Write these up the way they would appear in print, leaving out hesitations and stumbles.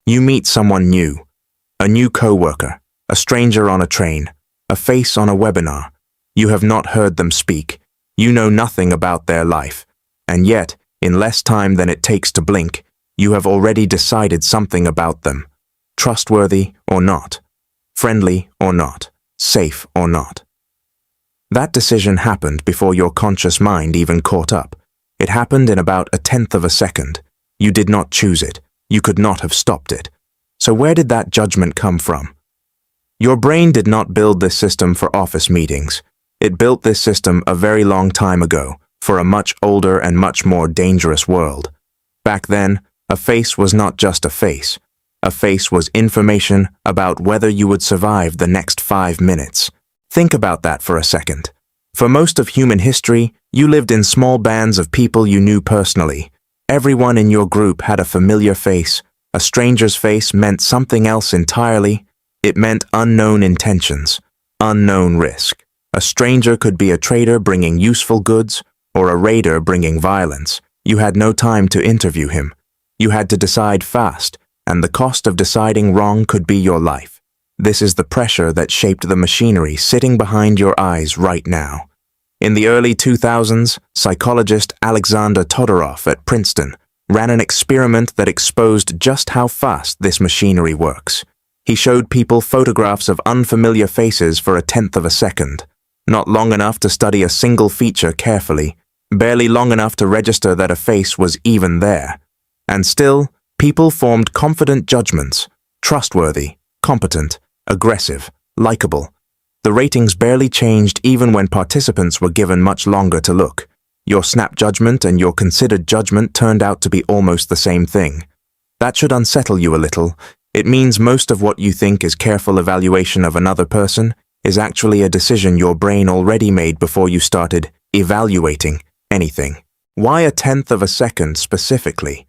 You meet someone new, a new coworker, a stranger on a train, a face on a webinar. You have not heard them speak. You know nothing about their life. And yet, in less time than it takes to blink, you have already decided something about them. Trustworthy or not. Friendly or not. Safe or not. That decision happened before your conscious mind even caught up. It happened in about 1/10 of a second. You did not choose it. You could not have stopped it. So where did that judgment come from? Your brain did not build this system for office meetings. It built this system a very long time ago, for a much older and much more dangerous world. Back then, a face was not just a face. A face was information about whether you would survive the next 5 minutes. Think about that for a second. For most of human history, you lived in small bands of people you knew personally. Everyone in your group had a familiar face. A stranger's face meant something else entirely. It meant unknown intentions, unknown risk. A stranger could be a trader bringing useful goods or a raider bringing violence. You had no time to interview him. You had to decide fast, and the cost of deciding wrong could be your life. This is the pressure that shaped the machinery sitting behind your eyes right now. In the early 2000s, psychologist Alexander Todorov at Princeton ran an experiment that exposed just how fast this machinery works. He showed people photographs of unfamiliar faces for 1/10 of a second, not long enough to study a single feature carefully, barely long enough to register that a face was even there. And still, people formed confident judgments: trustworthy, competent, aggressive, likable. The ratings barely changed even when participants were given much longer to look. Your snap judgment and your considered judgment turned out to be almost the same thing. That should unsettle you a little. It means most of what you think is careful evaluation of another person is actually a decision your brain already made before you started evaluating anything. Why 1/10 of a second specifically?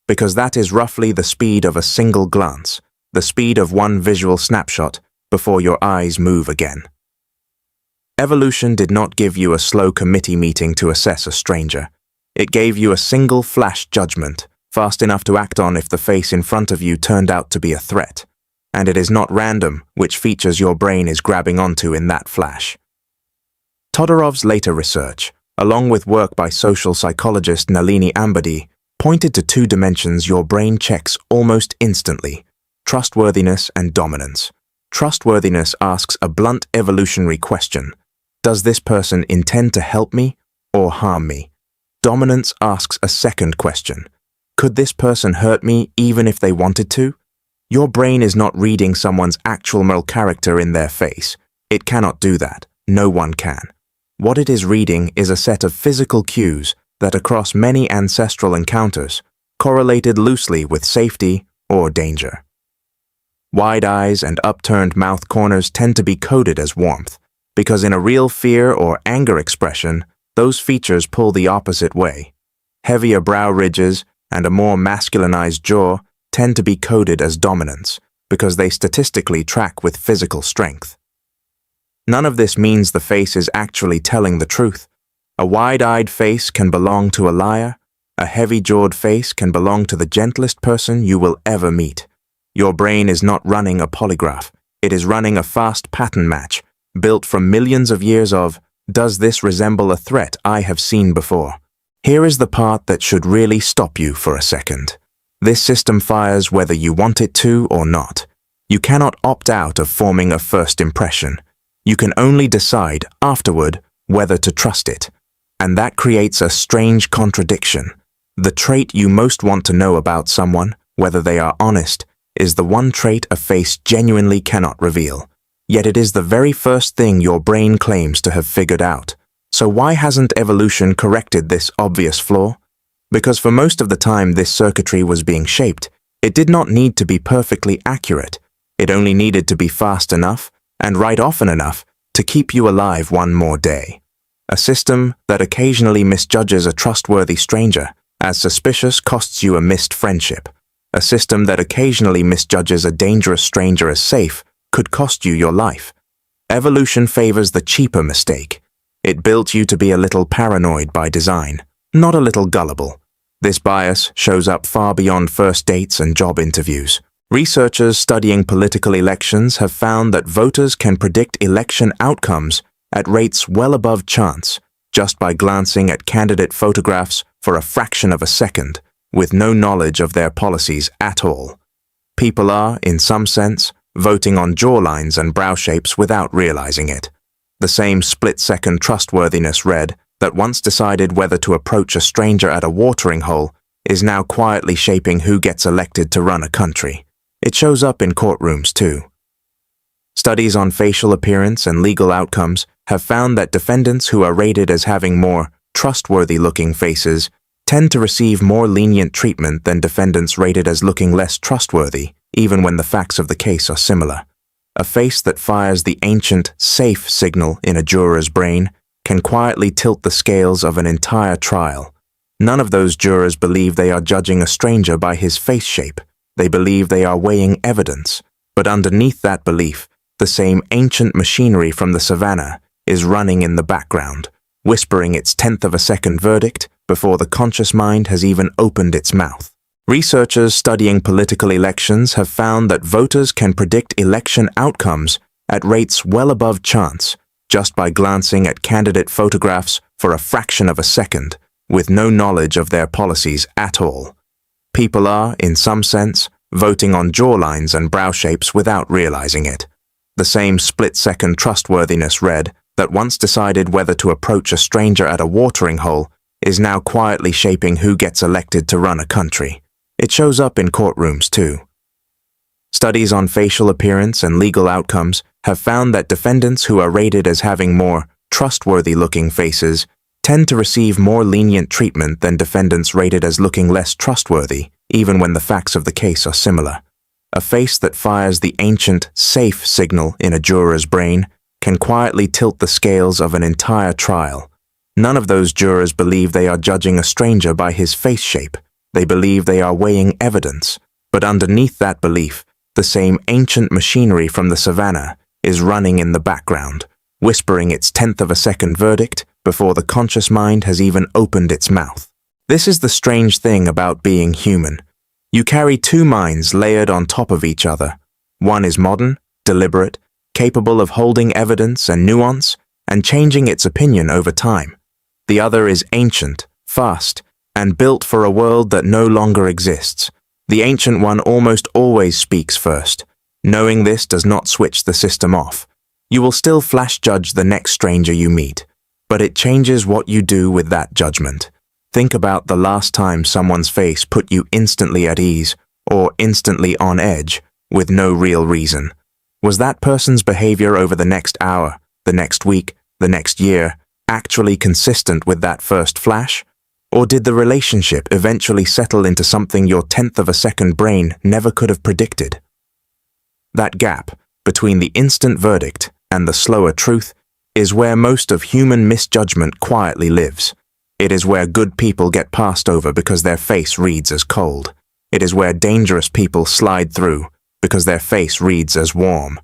Because that is roughly the speed of a single glance, the speed of one visual snapshot before your eyes move again. Evolution did not give you a slow committee meeting to assess a stranger. It gave you a single flash judgment, fast enough to act on if the face in front of you turned out to be a threat. And it is not random which features your brain is grabbing onto in that flash. Todorov's later research, along with work by social psychologist Nalini Ambady, pointed to 2 dimensions your brain checks almost instantly: trustworthiness and dominance. Trustworthiness asks a blunt evolutionary question: does this person intend to help me or harm me? Dominance asks a second question: could this person hurt me even if they wanted to? Your brain is not reading someone's actual moral character in their face. It cannot do that. No one can. What it is reading is a set of physical cues that across many ancestral encounters correlated loosely with safety or danger. Wide eyes and upturned mouth corners tend to be coded as warmth, because in a real fear or anger expression, those features pull the opposite way. Heavier brow ridges and a more masculinized jaw tend to be coded as dominance, because they statistically track with physical strength. None of this means the face is actually telling the truth. A wide-eyed face can belong to a liar. A heavy-jawed face can belong to the gentlest person you will ever meet. Your brain is not running a polygraph. It is running a fast pattern match, built from millions of years of, does this resemble a threat I have seen before? Here is the part that should really stop you for a second. This system fires whether you want it to or not. You cannot opt out of forming a first impression. You can only decide afterward whether to trust it. And that creates a strange contradiction. The trait you most want to know about someone, whether they are honest, is the one trait a face genuinely cannot reveal. Yet it is the very first thing your brain claims to have figured out. So why hasn't evolution corrected this obvious flaw? Because for most of the time this circuitry was being shaped, it did not need to be perfectly accurate. It only needed to be fast enough and right often enough to keep you alive one more day. A system that occasionally misjudges a trustworthy stranger as suspicious costs you a missed friendship. A system that occasionally misjudges a dangerous stranger as safe could cost you your life. Evolution favors the cheaper mistake. It built you to be a little paranoid by design, not a little gullible. This bias shows up far beyond first dates and job interviews. Researchers studying political elections have found that voters can predict election outcomes at rates well above chance just by glancing at candidate photographs for a fraction of a second with no knowledge of their policies at all. People are, in some sense, voting on jawlines and brow shapes without realizing it. The same split-second trustworthiness read that once decided whether to approach a stranger at a watering hole is now quietly shaping who gets elected to run a country. It shows up in courtrooms too. Studies on facial appearance and legal outcomes have found that defendants who are rated as having more trustworthy-looking faces tend to receive more lenient treatment than defendants rated as looking less trustworthy, even when the facts of the case are similar. A face that fires the ancient safe signal in a juror's brain can quietly tilt the scales of an entire trial. None of those jurors believe they are judging a stranger by his face shape. They believe they are weighing evidence. But underneath that belief, the same ancient machinery from the savannah is running in the background, whispering its tenth of a second verdict before the conscious mind has even opened its mouth. Researchers studying political elections have found that voters can predict election outcomes at rates well above chance just by glancing at candidate photographs for a fraction of a second with no knowledge of their policies at all. People are, in some sense, voting on jawlines and brow shapes without realizing it. The same split-second trustworthiness read that once decided whether to approach a stranger at a watering hole is now quietly shaping who gets elected to run a country. It shows up in courtrooms too. Studies on facial appearance and legal outcomes have found that defendants who are rated as having more trustworthy-looking faces tend to receive more lenient treatment than defendants rated as looking less trustworthy, even when the facts of the case are similar. A face that fires the ancient safe signal in a juror's brain can quietly tilt the scales of an entire trial. None of those jurors believe they are judging a stranger by his face shape. They believe they are weighing evidence. But underneath that belief, the same ancient machinery from the savannah is running in the background, whispering its tenth of a second verdict before the conscious mind has even opened its mouth. This is the strange thing about being human. You carry two minds layered on top of each other. One is modern, deliberate, capable of holding evidence and nuance and changing its opinion over time. The other is ancient, fast, and built for a world that no longer exists. The ancient one almost always speaks first. Knowing this does not switch the system off. You will still flash judge the next stranger you meet, but it changes what you do with that judgment. Think about the last time someone's face put you instantly at ease or instantly on edge with no real reason. Was that person's behavior over the next hour, the next week, the next year actually consistent with that first flash? Or did the relationship eventually settle into something your tenth of a second brain never could have predicted? That gap between the instant verdict and the slower truth is where most of human misjudgment quietly lives. It is where good people get passed over because their face reads as cold. It is where dangerous people slide through because their face reads as warm.